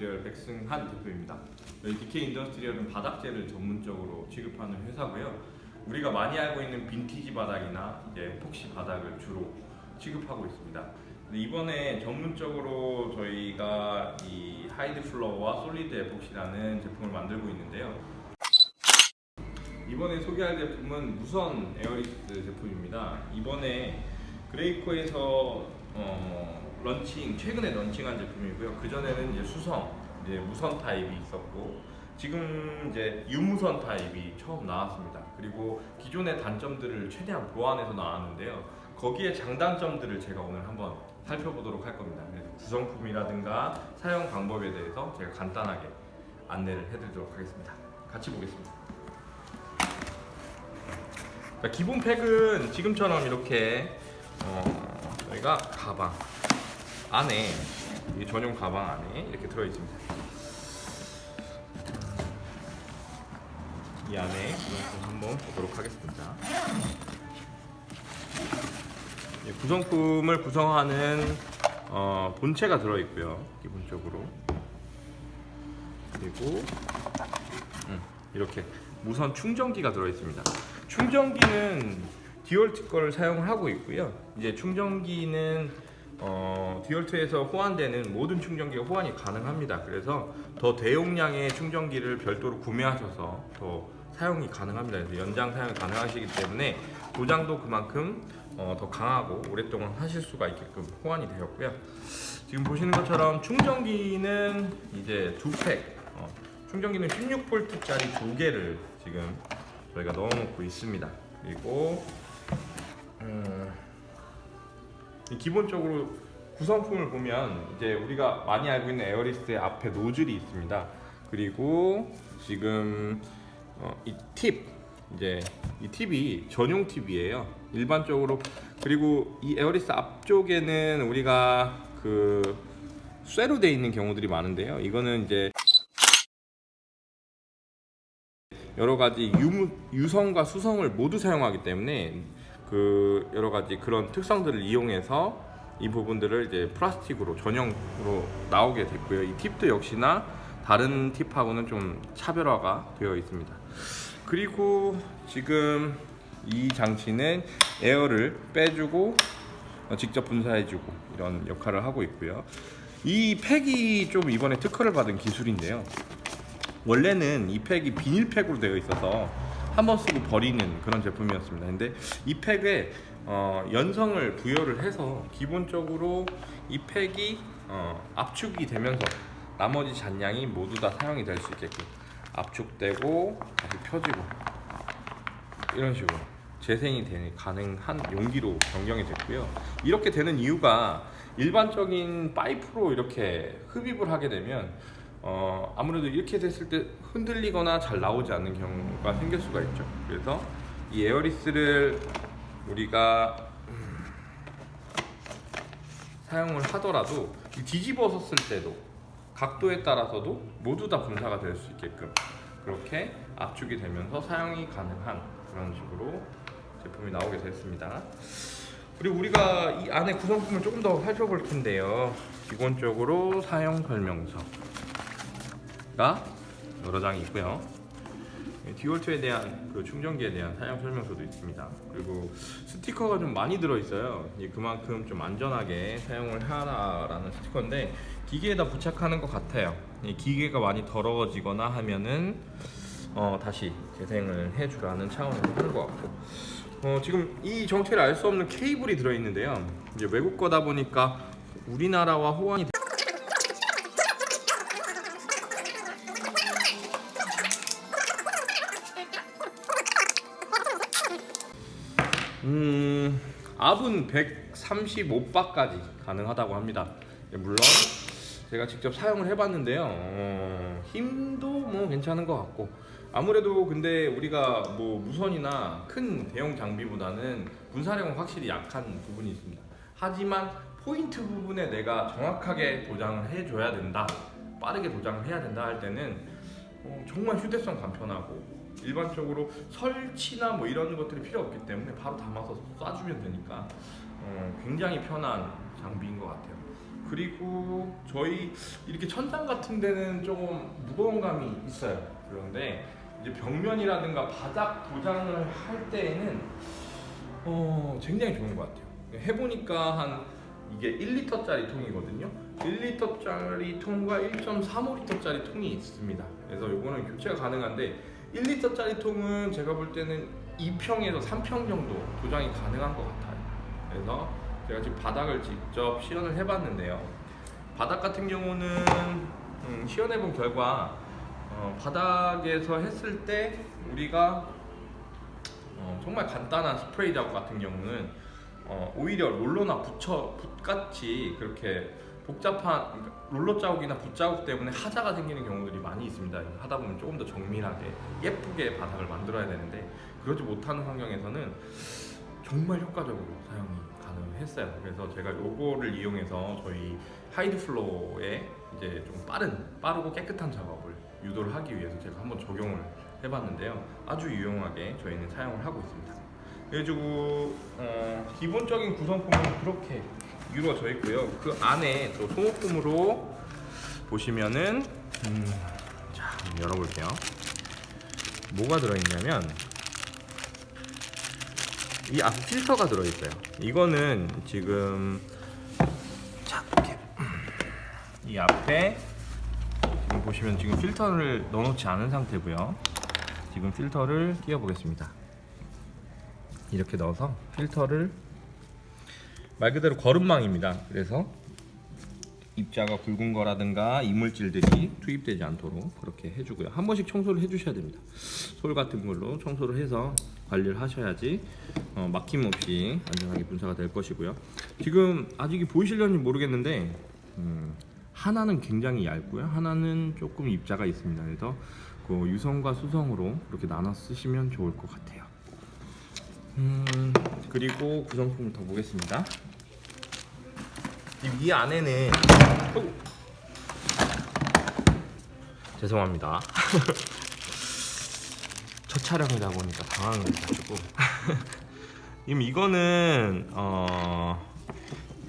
인더스트리얼 백승한 대표입니다. 저희 DK 인더스트리얼은 바닥재를 전문적으로 취급하는 회사고요. 우리가 많이 알고 있는 빈티지 바닥이나 에폭시 바닥을 주로 취급하고 있습니다. 이번에 전문적으로 저희가 이 하이드 플로어와 솔리드 에폭시라는 제품을 만들고 있는데요. 이번에 소개할 제품은 무선 에어리스트 제품입니다. 이번에 그레이코에서 최근에 런칭한 제품이고요. 그 전에는 이제 무선 타입이 있었고, 지금 이제 유무선 타입이 처음 나왔습니다. 그리고 기존의 단점들을 최대한 보완해서 나왔는데요. 거기에 장단점들을 제가 오늘 한번 살펴보도록 할 겁니다. 그래서 구성품이라든가 사용 방법에 대해서 제가 간단하게 안내를 해드리도록 하겠습니다. 같이 보겠습니다. 자, 기본 팩은 지금처럼 이렇게 저희가 가방 안에, 이 전용 가방 안에 이렇게 들어 있습니다. 이 안에 구성품 한번 보도록 하겠습니다. 구성품을 구성하는 본체가 들어 있고요, 기본적으로. 그리고 이렇게 무선 충전기가 들어 있습니다. 충전기는 듀얼트 거를 사용을 하고 있고요. 이제 충전기는 듀얼트에서 호환되는 모든 충전기가 호환이 가능합니다. 그래서 더 대용량의 충전기를 별도로 구매하셔서 더 사용이 가능합니다. 그래서 연장 사용이 가능하시기 때문에 도장도 그만큼 더 강하고 오랫동안 하실 수가 있게끔 호환이 되었고요. 지금 보시는 것처럼 충전기는 이제 두 팩, 충전기는 16V짜리 두 개를 지금 저희가 넣어놓고 있습니다. 그리고 기본적으로 구성품을 보면 이제 우리가 많이 알고 있는 에어리스트의 앞에 노즐이 있습니다. 그리고 지금 이 팁이 전용 팁이에요. 일반적으로. 그리고 이 에어리스트 앞쪽에는 우리가 그 쇠로 되어 있는 경우들이 많은데요. 이거는 이제 여러 가지 유성과 수성을 모두 사용하기 때문에 그 여러 가지 그런 특성들을 이용해서 이 부분들을 이제 플라스틱으로 전용으로 나오게 됐고요. 이 팁도 역시나 다른 팁하고는 좀 차별화가 되어 있습니다. 그리고 지금 이 장치는 에어를 빼주고 직접 분사해주고 이런 역할을 하고 있고요. 이 팩이 좀 이번에 특허를 받은 기술인데요. 원래는 이 팩이 비닐팩으로 되어 있어서 한번 쓰고 버리는 그런 제품이었습니다. 근데 이 팩에 연성을 부여를 해서 기본적으로 이 팩이 압축이 되면서 나머지 잔량이 모두 다 사용이 될 수 있게끔 압축되고 다시 펴지고 이런 식으로 재생이 가능한 용기로 변경이 됐고요. 이렇게 되는 이유가 일반적인 파이프로 이렇게 흡입을 하게 되면 아무래도 이렇게 됐을 때 흔들리거나 잘 나오지 않는 경우가 생길 수가 있죠. 그래서 이 에어리스를 우리가 사용을 하더라도 뒤집어섰을 때도 각도에 따라서도 모두 다 분사가 될 수 있게끔 그렇게 압축이 되면서 사용이 가능한 그런 식으로 제품이 나오게 됐습니다. 그리고 우리가 이 안에 구성품을 조금 더 살펴볼 텐데요. 기본적으로 사용 설명서가 여러 장이 있고요. 듀얼트에 대한 그 충전기에 대한 사용 설명서도 있습니다. 그리고 스티커가 좀 많이 들어 있어요. 그만큼 좀 안전하게 사용을 하라라는 스티커인데 기계에다 부착하는 것 같아요. 이 기계가 많이 더러워지거나 하면은 다시 재생을 해주라는 차원에서 하는 것 같고, 지금 이 정체를 알 수 없는 케이블이 들어 있는데요. 이제 외국 거다 보니까 우리나라와 호환이 압은 135바까지 가능하다고 합니다. 물론 제가 직접 사용을 해봤는데요. 힘도 뭐 괜찮은 것 같고, 아무래도 근데 우리가 뭐 무선이나 큰 대형 장비보다는 분사력은 확실히 약한 부분이 있습니다. 하지만 포인트 부분에 내가 정확하게 도장을 해줘야 된다, 빠르게 도장을 해야 된다 할 때는 정말 휴대성 간편하고, 일반적으로 설치나 뭐 이런 것들이 필요 없기 때문에 바로 담아서 쏴주면 되니까 굉장히 편한 장비인 것 같아요. 그리고 저희 이렇게 천장 같은 데는 조금 무거운 감이 있어요. 그런데 이제 벽면이라든가 바닥 도장을 할 때에는 굉장히 좋은 것 같아요. 해보니까 한 이게 1리터짜리 통이거든요. 1리터짜리 통과 1.35리터짜리 통이 있습니다. 그래서 이거는 교체가 가능한데 1리터짜리 통은 제가 볼 때는 2평에서 3평 정도 도장이 가능한 것 같아요. 그래서 제가 지금 바닥을 직접 시연을 해봤는데요. 바닥 같은 경우는 시연해본 결과 바닥에서 했을 때 우리가 정말 간단한 스프레이 작업 같은 경우는 오히려 롤러나 붓같이 그렇게 복잡한 롤러 자국이나 붓 자국 때문에 하자가 생기는 경우들이 많이 있습니다. 하다 보면 조금 더 정밀하게 예쁘게 바닥을 만들어야 되는데 그러지 못하는 환경에서는 정말 효과적으로 사용이 가능했어요. 그래서 제가 요거를 이용해서 저희 하이드 플로어에 이제 좀 빠르고 깨끗한 작업을 유도를 하기 위해서 제가 한번 적용을 해봤는데요. 아주 유용하게 저희는 사용을 하고 있습니다. 그래가지고 기본적인 구성품은 그렇게 이루어져 있고요. 그 안에 또 소모품으로 보시면은 자, 열어볼게요. 뭐가 들어있냐면 이 앞에 필터가 들어있어요. 이거는 지금 자, 이렇게 이 앞에 지금 보시면 지금 필터를 넣어놓지 않은 상태고요. 지금 필터를 끼워 보겠습니다. 이렇게 넣어서 필터를 말 그대로 거름망입니다. 그래서 입자가 굵은 거라든가 이물질들이 투입되지 않도록 그렇게 해주고요. 한 번씩 청소를 해주셔야 됩니다. 솔 같은 걸로 청소를 해서 관리를 하셔야지 막힘 없이 안전하게 분사가 될 것이고요. 지금 아직 보이실런지 모르겠는데 하나는 굉장히 얇고요. 하나는 조금 입자가 있습니다. 그래서 그 유성과 수성으로 그렇게 나눠 쓰시면 좋을 것 같아요. 그리고 구성품을 더 보겠습니다. 이 안에는 죄송합니다. 첫 촬영이다 보니까 당황을 해가지고 이거는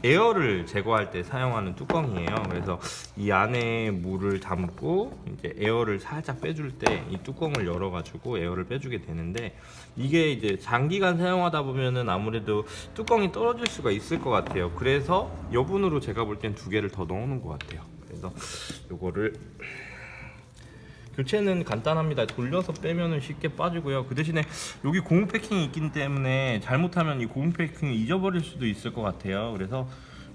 에어를 제거할 때 사용하는 뚜껑이에요. 그래서 이 안에 물을 담고 이제 에어를 살짝 빼줄 때 이 뚜껑을 열어가지고 에어를 빼주게 되는데 이게 이제 장기간 사용하다 보면은 아무래도 뚜껑이 떨어질 수가 있을 것 같아요. 그래서 여분으로 제가 볼 땐 2개를 더 넣어놓은 것 같아요. 그래서 요거를 교체는 간단합니다. 돌려서 빼면은 쉽게 빠지고요. 그 대신에 여기 고무 패킹이 있기 때문에 잘못하면 이 고무 패킹을 잊어버릴 수도 있을 것 같아요. 그래서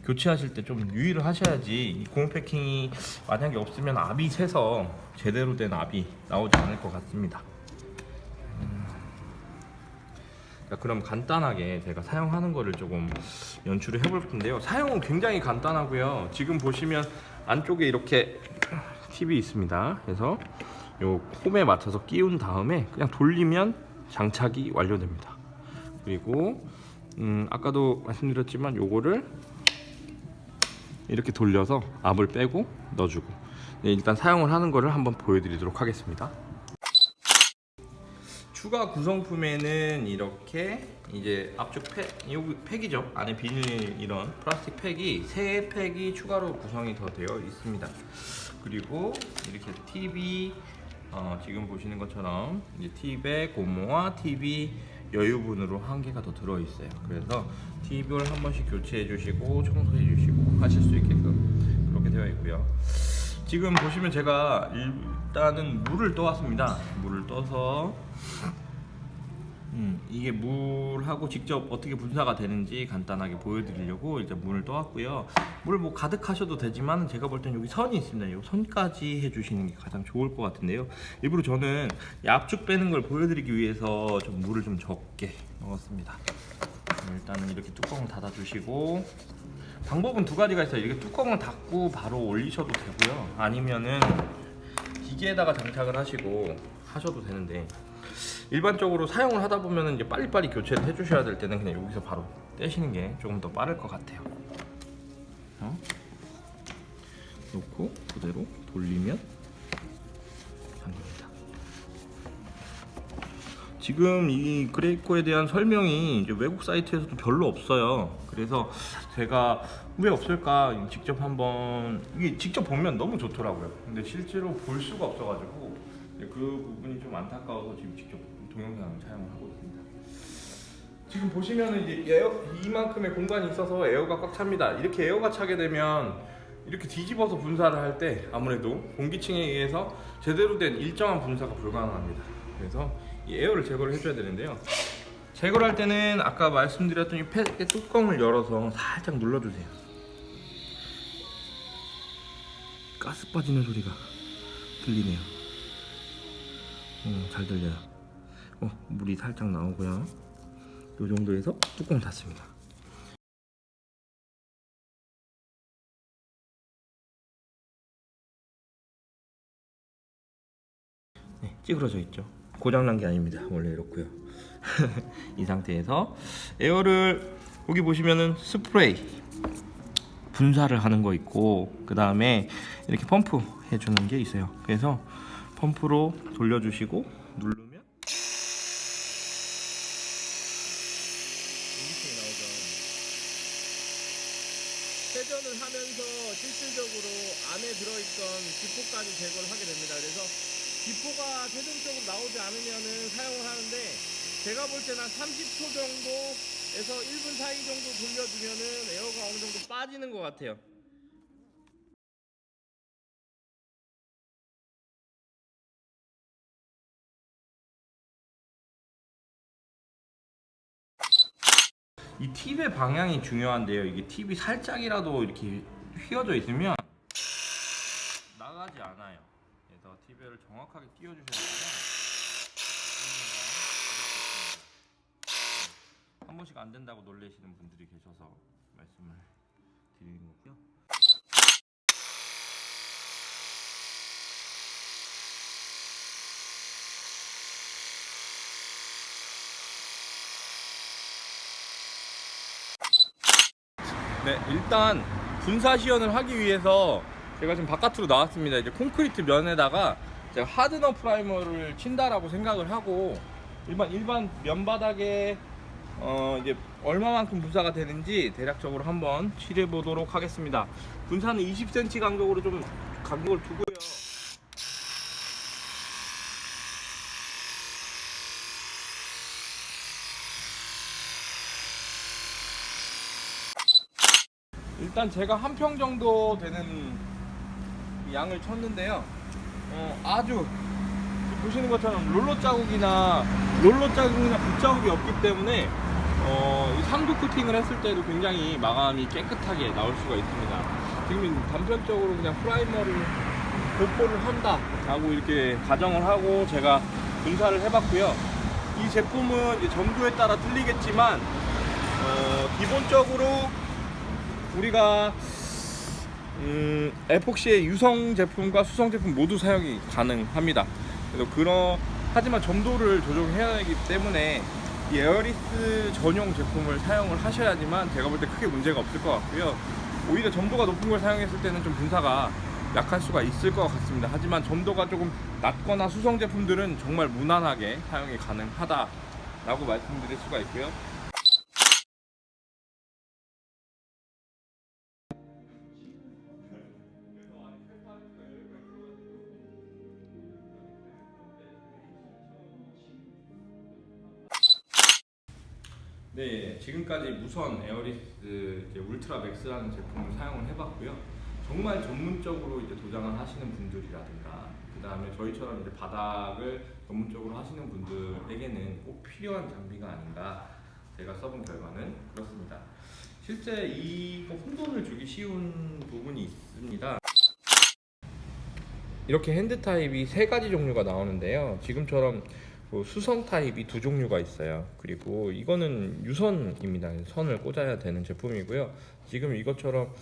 교체하실 때 좀 유의를 하셔야지 이 고무 패킹이 만약에 없으면 압이 새서 제대로 된 압이 나오지 않을 것 같습니다. 자, 그럼 간단하게 제가 사용하는 거를 조금 연출을 해볼 텐데요. 사용은 굉장히 간단하고요. 지금 보시면 안쪽에 이렇게 팁이 있습니다. 그래서 요 홈에 맞춰서 끼운 다음에 그냥 돌리면 장착이 완료됩니다. 그리고 아까도 말씀드렸지만 요거를 이렇게 돌려서 압을 빼고 넣어주고 일단 사용을 하는 거를 한번 보여드리도록 하겠습니다. 추가 구성품에는 이렇게 이제 앞쪽 여기 팩이죠. 안에 비닐 이런 플라스틱 팩이 3팩이 추가로 구성이 더 되어 있습니다. 그리고 이렇게 팁이 지금 보시는 것처럼 이제 팁에 고무와 팁이 여유분으로 1개가 더 들어 있어요. 그래서 팁을 한 번씩 교체해 주시고 청소해 주시고 하실 수 있게끔 그렇게 되어 있고요. 지금 보시면 제가 일단은 물을 떠왔습니다. 물을 떠서 이게 물하고 직접 어떻게 분사가 되는지 간단하게 보여드리려고 일단 물을 떠왔고요. 물 뭐 가득 하셔도 되지만 제가 볼 땐 여기 선이 있습니다. 이 선까지 해주시는 게 가장 좋을 것 같은데요. 일부러 저는 이 압축 빼는 걸 보여드리기 위해서 좀 물을 좀 적게 넣었습니다. 일단은 이렇게 뚜껑을 닫아주시고 방법은 2가지가 있어요. 이렇게 뚜껑을 닫고 바로 올리셔도 되고요. 아니면은 기계에다가 장착을 하시고 하셔도 되는데 일반적으로 사용을 하다 보면 이제 빨리빨리 교체를 해주셔야 될 때는 그냥 여기서 바로 떼시는 게 조금 더 빠를 것 같아요. 놓고 그대로 돌리면 잠깁니다. 지금 이 그레이코에 대한 설명이 이제 외국 사이트에서도 별로 없어요. 그래서 제가 왜 없을까 직접 한번 이게 직접 보면 너무 좋더라고요. 근데 실제로 볼 수가 없어가지고 그 부분이 좀 안타까워서 지금 직접 동영상을 촬영을 하고 있습니다. 지금 보시면은 이제 이만큼의 공간이 있어서 에어가 꽉 찹니다. 이렇게 에어가 차게 되면 이렇게 뒤집어서 분사를 할 때 아무래도 공기층에 의해서 제대로 된 일정한 분사가 불가능합니다. 그래서 이 에어를 제거를 해줘야 되는데요. 제거를 할 때는 아까 말씀드렸던 이 팩의 뚜껑을 열어서 살짝 눌러주세요. 가스 빠지는 소리가 들리네요. 잘 들려요. 물이 살짝 나오고요. 이 정도에서 뚜껑을 닫습니다. 네, 찌그러져 있죠. 고장난 게 아닙니다. 원래 이렇고요. 이 상태에서 에어를 여기 보시면은 스프레이 분사를 하는 거 있고 그 다음에 이렇게 펌프 해주는 게 있어요. 그래서 펌프로 돌려주시고 누르면 공기층이 나오죠. 세전을 하면서 실질적으로 안에 들어있던 기포까지 제거를 하게 됩니다. 그래서 기포가 최종적으로 나오지 않으면은 사용을 하는데 제가 볼 때는 한 30초 정도에서 1분 사이 정도 돌려주면은 에어가 어느 정도 빠지는 것 같아요. 이 팁의 방향이 중요한데요. 이게 팁이 살짝이라도 이렇게 휘어져 있으면 나가지 않아요. 그래서 팁을 정확하게 끼워주셔야 됩니다. 한 번씩 안 된다고 놀라시는 분들이 계셔서 말씀을 드리는 거고요. 네, 일단 분사 시연을 하기 위해서 제가 지금 바깥으로 나왔습니다. 이제 콘크리트 면에다가 제가 하드너 프라이머를 친다라고 생각을 하고 일반 면바닥에 이제 얼마만큼 분사가 되는지 대략적으로 한번 칠해 보도록 하겠습니다. 분사는 20cm 간격으로 좀 간격을 두고요. 일단 제가 한 평 정도 되는 양을 쳤는데요. 아주 보시는 것처럼 롤러 자국이나 붓자국이 없기 때문에 이 상부 코팅을 했을 때도 굉장히 마감이 깨끗하게 나올 수가 있습니다. 지금 단편적으로 그냥 프라이머를 도포를 한다라고 이렇게 가정을 하고 제가 분사를 해봤고요. 이 제품은 이제 점도에 따라 틀리겠지만 기본적으로 우리가 에폭시의 유성 제품과 수성 제품 모두 사용이 가능합니다. 그래서 하지만 점도를 조정해야 하기 때문에 이 에어리스 전용 제품을 사용을 하셔야지만 제가 볼 때 크게 문제가 없을 것 같고요. 오히려 점도가 높은 걸 사용했을 때는 좀 분사가 약할 수가 있을 것 같습니다. 하지만 점도가 조금 낮거나 수성 제품들은 정말 무난하게 사용이 가능하다라고 말씀드릴 수가 있고요. 네, 지금까지 무선 에어리스 울트라 맥스라는 제품을 사용을 해봤고요. 정말 전문적으로 이제 도장을 하시는 분들이라든가, 그 다음에 저희처럼 이제 바닥을 전문적으로 하시는 분들에게는 꼭 필요한 장비가 아닌가 제가 써본 결과는 그렇습니다. 실제 이거 혼돈을 주기 쉬운 부분이 있습니다. 이렇게 핸드 타입이 3가지 종류가 나오는데요. 지금처럼 수성 타입이 2종류가 있어요. 그리고 이거는 유선입니다. 선을 꽂아야 되는 제품이고요. 지금 이것처럼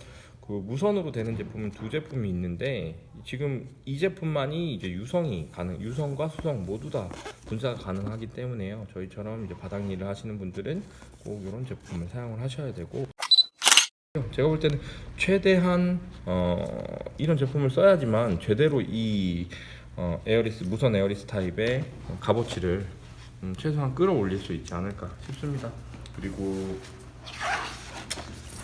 무선으로 되는 제품은 2제품이 있는데 지금 이 제품만이 이제 유성과 수성 모두 다 분사가 가능하기 때문에요. 저희처럼 이제 바닥 일을 하시는 분들은 꼭 이런 제품을 사용을 하셔야 되고, 제가 볼 때는 최대한 이런 제품을 써야지만 제대로 이 무선 에어리스 타입의 값어치를 최소한 끌어올릴 수 있지 않을까 싶습니다. 그리고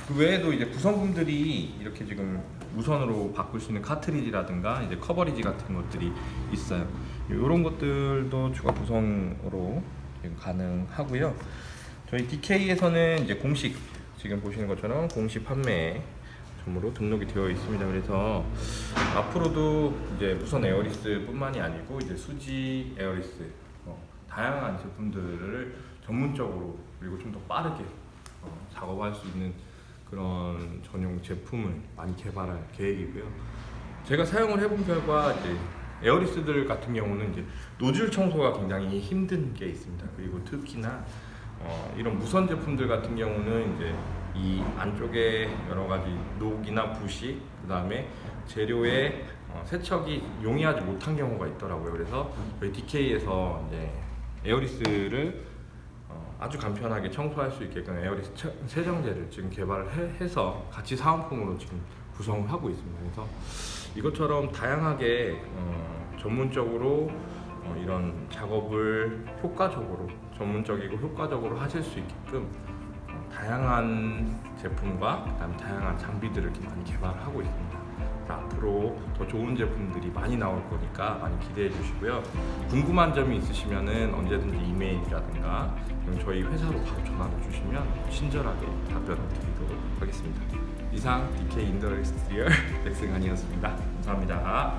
그 외에도 이제 구성품들이 이렇게 지금 무선으로 바꿀 수 있는 카트리지라든가 이제 커버리지 같은 것들이 있어요. 이런 것들도 추가 구성으로 지금 가능하고요. 저희 DK에서는 이제 공식 지금 보시는 것처럼 공식 판매점으로 등록이 되어 있습니다. 그래서 앞으로도 이제 무선 에어리스뿐만이 아니고 이제 수지 에어리스 다양한 제품들을 전문적으로 그리고 좀 더 빠르게 작업할 수 있는 그런 전용 제품을 많이 개발할 계획이고요. 제가 사용을 해본 결과 이제 에어리스들 같은 경우는 이제 노즐 청소가 굉장히 힘든 게 있습니다. 그리고 특히나 이런 무선 제품들 같은 경우는 이제 이 안쪽에 여러 가지 녹이나 부식, 그 다음에 재료의 세척이 용이하지 못한 경우가 있더라고요. 그래서 저희 DK에서 이제 에어리스를 아주 간편하게 청소할 수 있게끔 에어리스 세정제를 지금 개발을 해서 같이 사은품으로 지금 구성을 하고 있습니다. 그래서 이것처럼 다양하게 전문적으로 이런 작업을 효과적으로 전문적이고 효과적으로 하실 수 있게끔 다양한 제품과 그다음에 다양한 장비들을 이렇게 많이 개발하고 있습니다. 앞으로 더 좋은 제품들이 많이 나올 거니까 많이 기대해 주시고요. 궁금한 점이 있으시면은 언제든지 이메일이라든가 저희 회사로 바로 전화를 주시면 친절하게 답변을 드리도록 하겠습니다. 이상 DK 인더스트리얼 백승환이었습니다. 감사합니다.